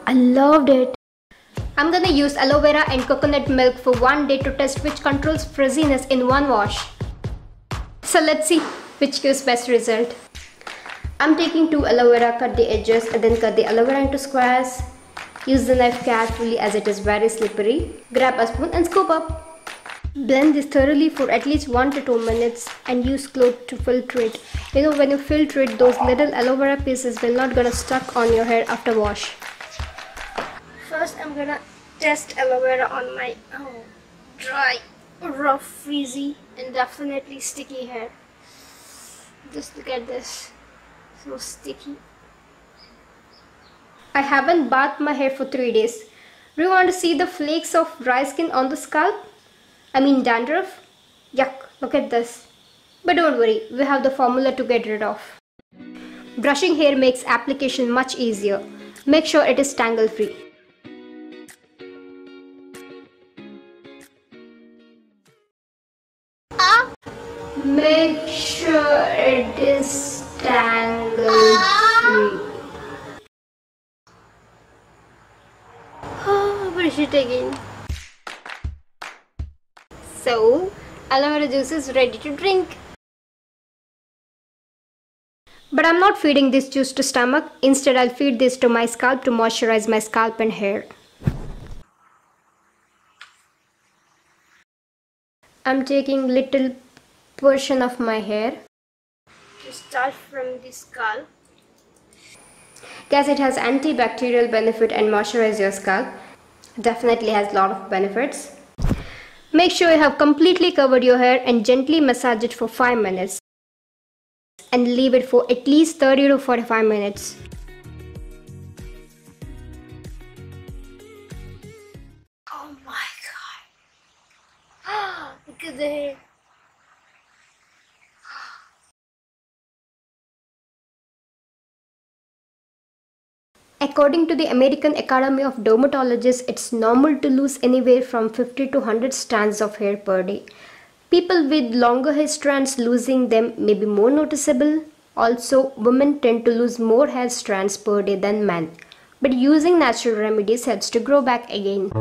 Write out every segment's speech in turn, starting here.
I loved it. I'm gonna use aloe vera and coconut milk for one day to test which controls frizziness in one wash. So let's see which gives best result. I'm taking 2 aloe vera, cut the edges and then cut the aloe vera into squares. Use the knife carefully as it is very slippery. Grab a spoon and scoop up. Blend this thoroughly for at least 1 to 2 minutes and use cloth to filter it. You know, when you filter it, those little aloe vera pieces will not gonna stuck on your hair after wash. First, I'm gonna test aloe vera on my dry, rough, frizzy and definitely sticky hair. Just look at this, so sticky. I haven't bathed my hair for 3 days. Do you want to see the flakes of dry skin on the scalp? I mean dandruff? Yuck, look at this. But don't worry, we have the formula to get rid of. Brushing hair makes application much easier. Make sure it is tangle free. Make sure it is tangle free. Brush it again. So, aloe vera juice is ready to drink. But I'm not feeding this juice to stomach. Instead, I'll feed this to my scalp to moisturize my scalp and hair. I'm taking little portion of my hair to start from the scalp. Guys, it has antibacterial benefit and moisturize your scalp. Definitely has a lot of benefits. Make sure you have completely covered your hair and gently massage it for 5 minutes. And leave it for at least 30 to 45 minutes. Oh my god. Look at the hair. According to the American Academy of Dermatologists, it's normal to lose anywhere from 50 to 100 strands of hair per day. People with longer hair strands, losing them may be more noticeable. Also, women tend to lose more hair strands per day than men. But using natural remedies helps to grow back again.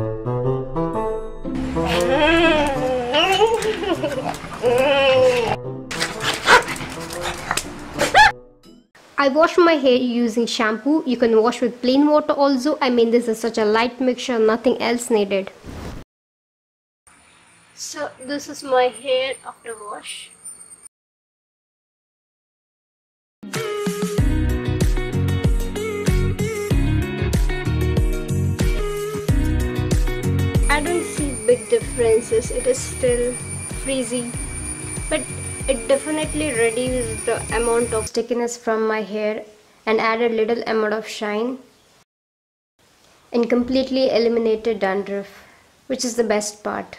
I wash my hair using shampoo. You can wash with plain water also. I mean, this is such a light mixture, nothing else needed. So this is my hair after wash. I don't see big differences. It is still frizzy, but it definitely reduced the amount of stickiness from my hair and added little amount of shine and completely eliminated dandruff, which is the best part.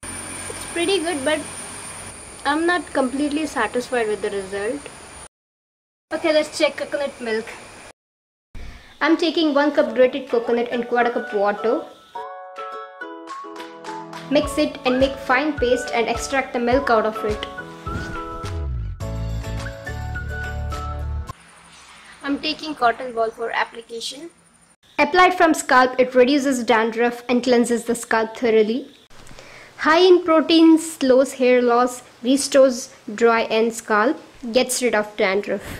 It's pretty good, but I'm not completely satisfied with the result. Okay, let's check coconut milk. I'm taking 1 cup grated coconut and 1/4 cup water. Mix it and make fine paste and extract the milk out of it. I'm taking cotton ball for application. Applied from scalp, it reduces dandruff and cleanses the scalp thoroughly. High in protein, slows hair loss, restores dry end scalp, gets rid of dandruff.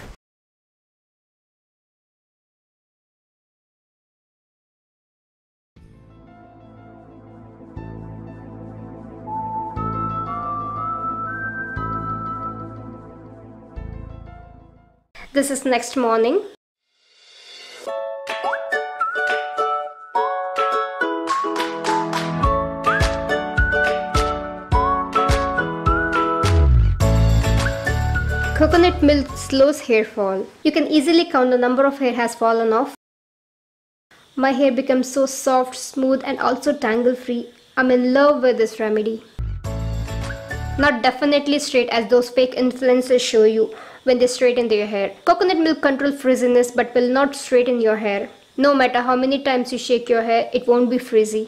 This is next morning. Coconut milk slows hair fall. You can easily count the number of hair has fallen off. My hair becomes so soft, smooth and also tangle free. I'm in love with this remedy. Not definitely straight as those fake influencers show you when they straighten their hair. Coconut milk controls frizziness but will not straighten your hair. No matter how many times you shake your hair, it won't be frizzy.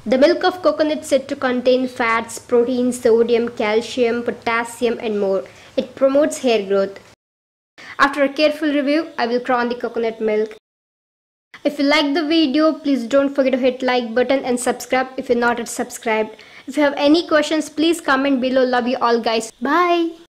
The milk of coconut is said to contain fats, protein, sodium, calcium, potassium and more. It promotes hair growth. After a careful review, I will crown the coconut milk. If you like the video, please don't forget to hit like button and subscribe if you're not yet subscribed. If you have any questions, please comment below. Love you all guys. Bye.